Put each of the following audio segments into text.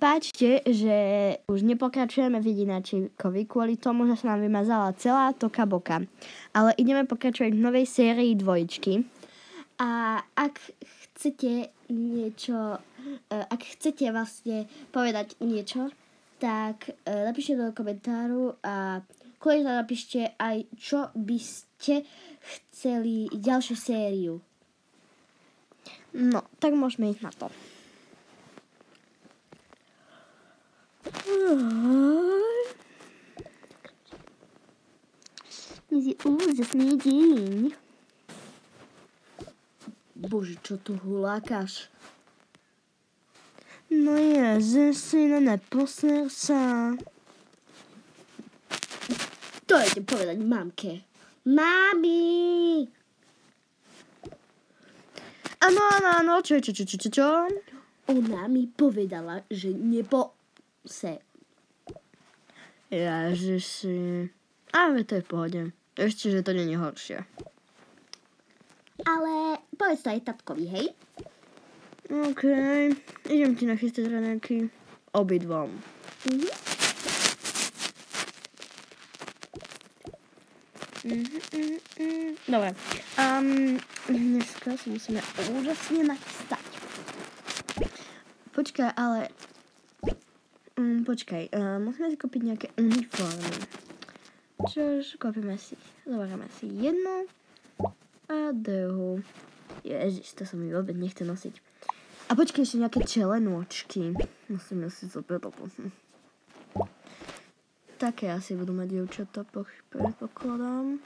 prepáčte, že už nepokračujeme v Jedináčikovi kvôli tomu, že sa nám vymazala celá toka boka. Ale ideme pokračovať v novej sérii dvojičky. A ak chcete niečo, ak chcete vlastne povedať niečo, tak napíšte do komentáru a kľudne napíšte aj, čo by ste chceli ďalšiu sériu. No, tak môžeme ísť na to. Dnes je úžasný deň. Bože, čo tu hulákaš? No ja, že si neposer sa. To idem povedať mamke. Mami! Áno, čo? Ona mi povedala, že se. Ja, že si... Ale to je v pohode. Ešte, že to nie je horšie. Ale povedz to aj tatkovi, hej? OK. Idem ti nachystať raňajky. Obidvom. Dobre. Dneska si musíme úžasne nachystať. Počkaj, ale... musíme si kúpiť nejaké uniformy. Čož, kúpime si. Zoberieme si jednu a druhú. Ježiš, to sa mi vôbec nechce nosiť. A počkaj, ešte nejaké čelenôčky. Musíme si zobrať. Také asi budú mať dievčatá, predpokladám.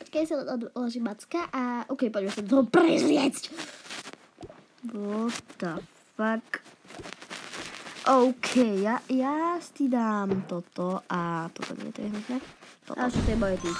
Počkaj, sa odložím macka a OK, poďme sa toho prezliecť. What the fuck? OK, ja si dám toto a toto nie je hnusné. A čo to je moje ty?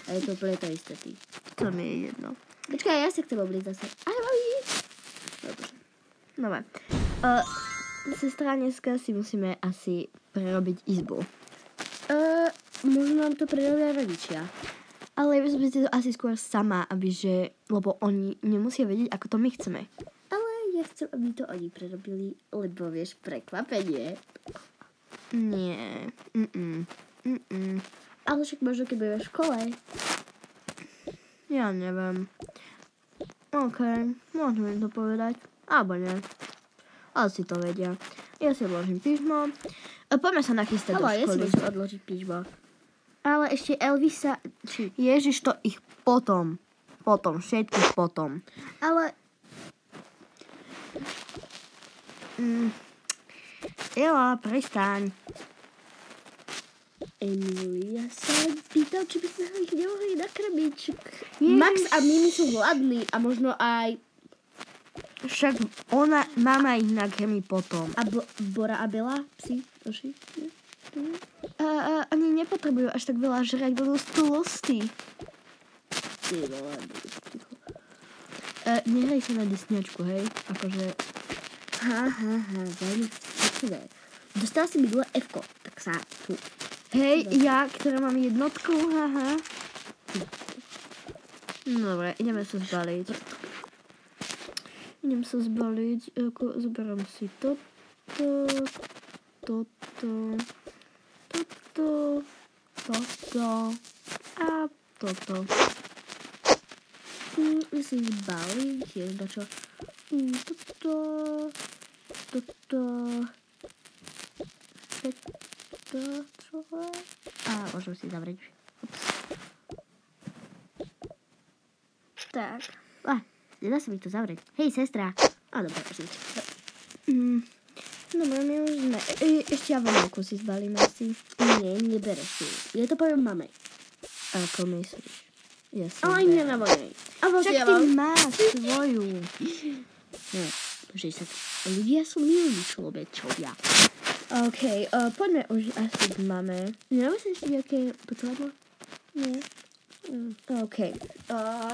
A je to úplne to isté ty. To mi je jedno. Počkaj, ja sa chcem obliť zase. Aj, mami! Dobre. Sestra, dneska si musíme asi prerobiť izbu. Možno nám to prerobia rodičia. Ale ja som si to asi skôr sama, lebo oni nemusia vedieť, ako to my chceme. Ja chcem, aby to oni prerobili, lebo vieš, prekvapenie. Nie. Ale však možno, keď budeme v škole. Ja neviem. OK, môžeme im to povedať. Alebo nie. Ale si to vedia. Ja si odložím pyžmo. Poďme sa nachystať do školy. Ja si môžem odložiť pyžmo. Ale ešte Elvisa... Ježiš, to ich potom. Všetkých potom. Ale... Ela, prestaň. Emilia sa pýtal, či by sme ich nemohli nakrmiť. Max a Mimi sú hladní a možno aj... Však mama ich nakrmí potom. A Bora a Bela? Psi? Oši? Oni nepotrebujú až tak veľa žrať, budú stolostí. Ty vole, nehraj sa na desňačku, hej? Akože... veľmi citlivá. Dostala si mi dole F-ko, tak sa tu. Hej, ja, ktorá mám jednotku, No dobre, ideme sa zbaliť. Zoberám si toto a toto. Si zbaliť, čo? A môžem si zavrieť. Tak. Nedá sa mi to zavrieť. Hej, sestra. Dobre, žiť. Dobre, my už sme... Ešte ja vonku si zbalím asi. Nie, nebere si. Ja to poviem mame. Ako myslíš? Ja si aj mňa na mojej. Však ty máš svoju. Že sa... Ľudia sú milí človečovia. OK, poďme už asi k mame. Nemáme sa ešte nejaké potrebno? Nie. OK.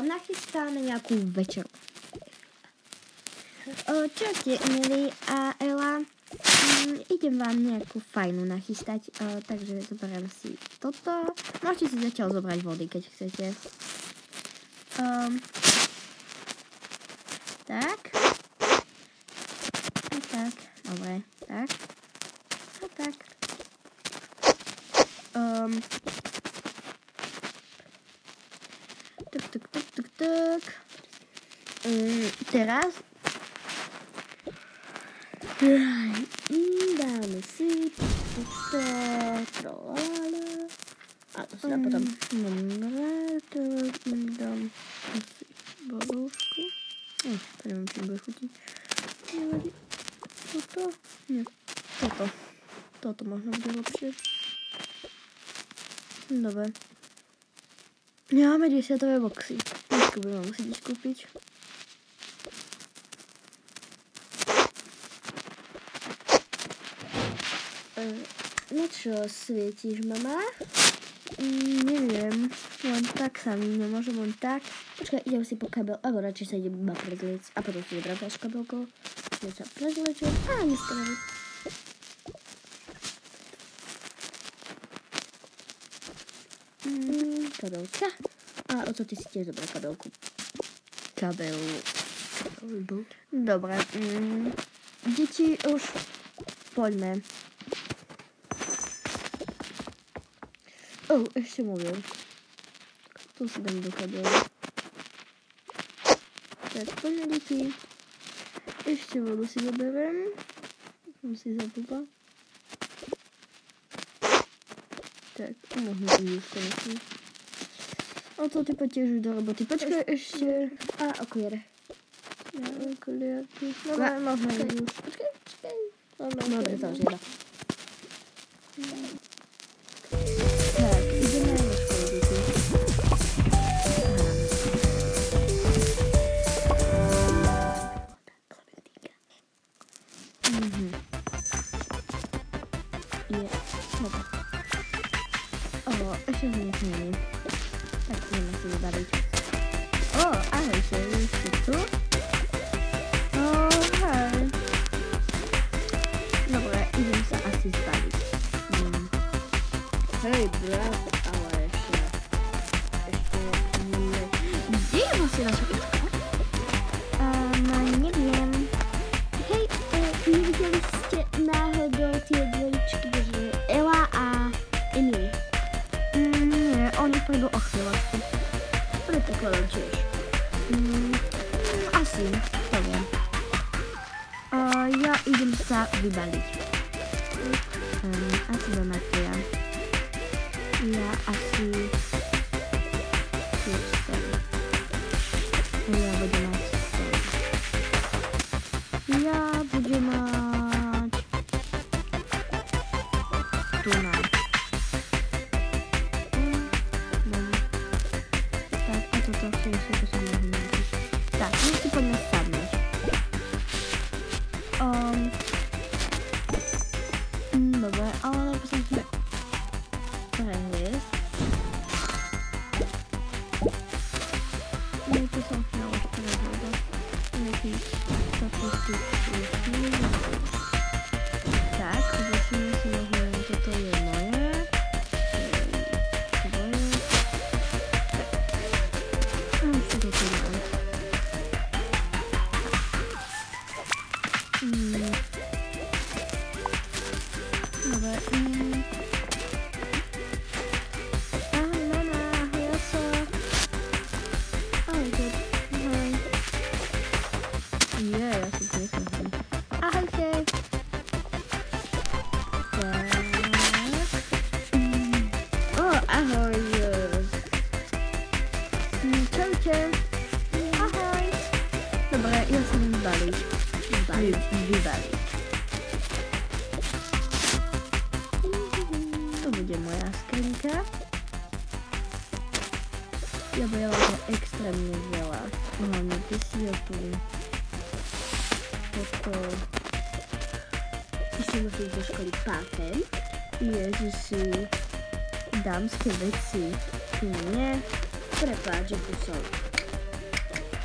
Nachystáme nejakú večeru. Čaute, Emily a Ela. Idem vám nejakú fajnú nachystať, takže zoberiem si toto. Môžete si zatiaľ zobrať vody, keď chcete. Tak. Tak. Teraz dáme si to trolala. A to si dá potom. Dobre, to dám asi babovku. Neviem, či bude chutiť. Nevadí. Toto? Nie. Toto možno bude lepšie. Dobre. Nemáme 10-ové boxy. Dneska budeme musieť ich kúpiť. Na čo svietíš, mama? Neviem. Len tak sa mi nemôžem len tak. Počkaj, idem si po kabel. Alebo radšej sa idem iba prezliec. A potom si vrátaš kabelko. Idem sa prezlečem. A nespraviť. Kabelka. A o to ty si tiež dobrá kabelku. Kabel. Dobre. Deti, už poďme. Ešte mobil. Tu si dám do kabelu. Tak, poďme, deti. Ešte vodu si zoberiem. Som si zabúba. Tak, možno už konečne. O to ty potiež už do roboty. Počkaj ešte. A okuliare. Ja, okuliarky. No, možno už. Počkaj. Dobre, to už jeda. Tak, ideme na školu, deti. Ešte ho nechmení. Tak ideme si vybaviť. Ahojte, vy ste tu? Hej. Dobre, idem sa asi zbaviť. Hej, brat, ale ešte nie. Kde je vlastne naša Itka? Neviem. Hej, nevideli ste náhodou tie dvojičky, že Ela a Emily? Nie, oni pôjdu o chvíľočku. Predpokladám tiež. Asi, to viem. Ja idem sa vybaliť. Asi do Mateja. Ja asi tiež sem. Ja budem mať sem. Ja budem mať tu na. Tak, a toto všetko to som mohli nájsť. Tak, my si poďme sadnúť. Dobre, ale najprv som si prehliesť. Najprv som si už prehliesť. Nejaký statistický chvíľ. Tak, začneme si mohli, toto je moje. Tvoje. A ešte toto mám. Dobre, ahoj, mama, ahoj, oco. Ahojte, ahoj. Ja si to nechám. Ahojte. Tak. Ahoj. Čaute. Ahoj. Dobre, ja sa vybaliť. Vybaliť. Bude moja skrinka. Ja veľa to extrémne veľa. Hlavne ty si ho tu. Potom ty si musíš do školy patent. Ježiši. Dámske veci. Ty nie. Prepáč, že tu som.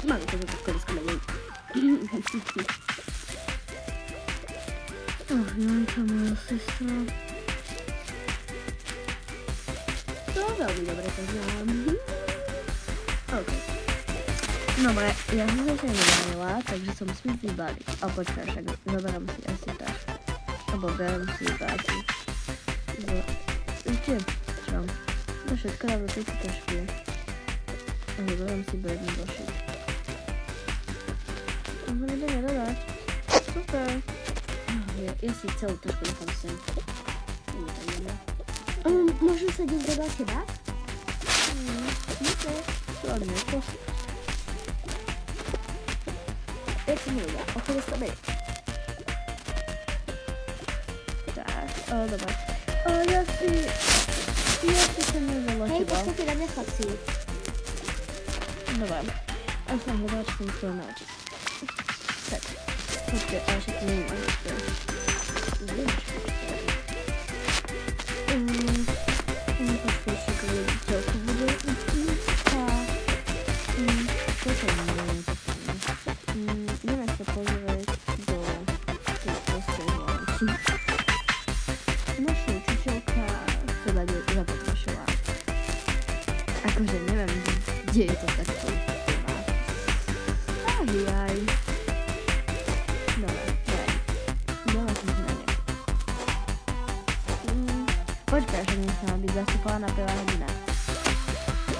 Mali to do školy skôr. Janka, moja sestra. Veľmi dobre to znám. OK. Dobre, ja som sa ešte nevybalila, takže sa musím vybaliť. A počkaj, však zoberám si asi tak. Alebo berám si iba asi. Ešte, čo? čo? To všetko dám do tejto tašky. A dodám si jednu zošit. Aha, nebudeme dodať. Super. Ja si celú tašku nechám sem. Môžem sa deť vedľa teba? Nie, ladne to. Jak si mluví, okolo sebe. Tak, dobra. Ja si sa nevedela teba. Hej, poďte na mňa chlapci. Dobra. A sa hľadá, čo som chcela naučiť. Tak, poďte, ale však to neviem. Ideme sa pozrieť do tej postreľovačky. Naša učiteľka sa dade započula. Akože neviem, kde je to takto. Aj. Dobre. Dala som sa na ne. Počkaj, že nechcela byť zastupovaná prvá hodina.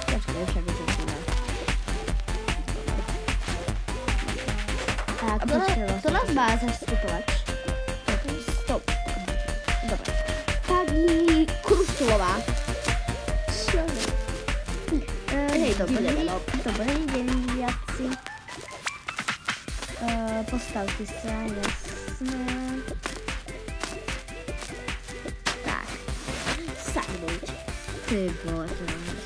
Počkaj, však je to hodina. A kto nás má zastupovať? Stop. Dobre. Pani Kruštulová. Čo? Hej, dobrý deň, diaci. Postavky sa, jasné. Tak. Sadnúť. Ty vole, to mám.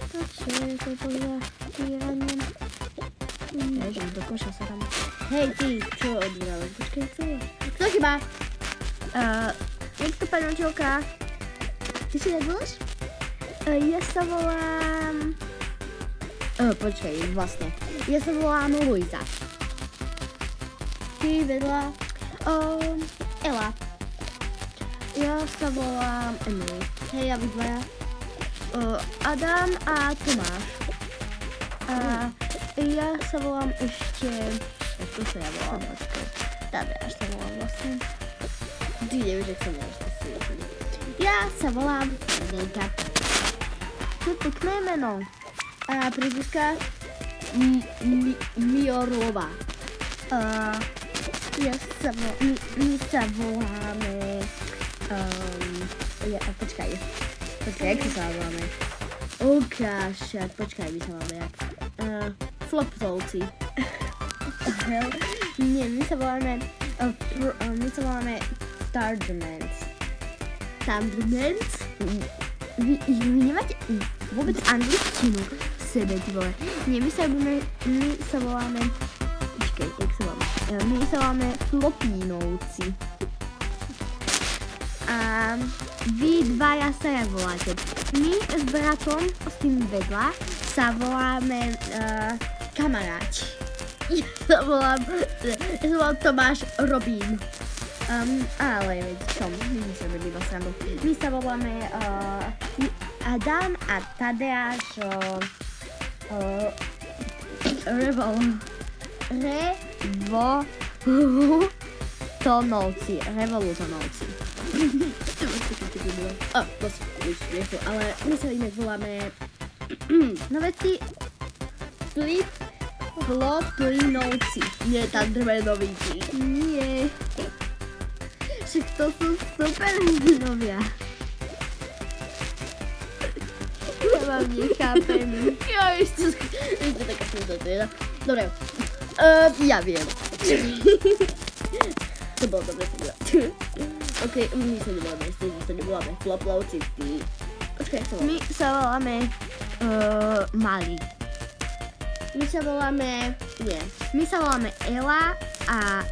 To čo je to podľa týranie? Ježiš, do koša sa tam. Hej, ty, čo odbrávaš? Počkaj, co je? Kto chyba? Niekto pani učiteľka. Ty si nevoláš? Ja sa volám... počkaj, vlastne. Ja sa volám Luisa. Ty vedľa... Ela. Ja sa volám Emily. Hej, obidvaja. Adam a Tomáš. Ja sa volám ešte... Ako sa ja volám? Tadeáš sa volám vlastne. Ty nevieš, jak sa voláš, to si nevieš. Ja sa volám Fernejka. To je pekné meno. A prízviska Miorlova. My sa voláme... Počkaj, jak sa voláme? Ukášať, počkaj, my sa máme jak... Floptovci. Nie, my sa voláme Thundermans. Thundermans? Vy nemáte vôbec angličtinu v sebe, ty vole. Nie, my sa voláme... Počkaj, jak sa voláme? My sa voláme Flopínovci. A vy dvaja sa jak voláte? My s bratom, s tým vedľa, sa voláme kamaráti. Ja sa volám Tomáš Robín. Ale čo, my sa iba srandu. My sa voláme Adam a Tadeáš Revolutonovci. Ale my sa inak voláme no veci Floplinovci. Nie Thundermanovíci. Nie. Však to sú super hrdinnovia. Ja vám nechápem. Ja ešte taká smutná trieda. Dobre. Ja viem. To bolo dobre si byla. Ok, my sa nevoláme Floplovci, ty. Počkaj, sa voláme. My sa voláme Malí. My sa voláme... Nie. My sa voláme Ela a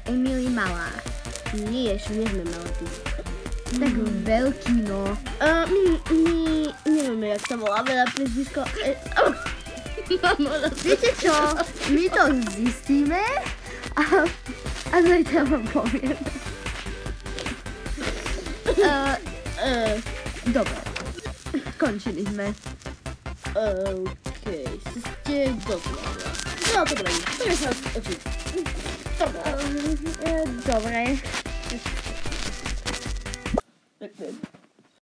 Emily Malá. Nie, ešte nie sme malé, ty. Tak veľký, no. My nevieme, jak sa voláme na prezvisko. Viete čo? My to zistíme a zajtra vám poviem. Dobre. Končili sme. Okej, ste dobre. No, to dobré. Poďme sa očiť. Dobre. Batman.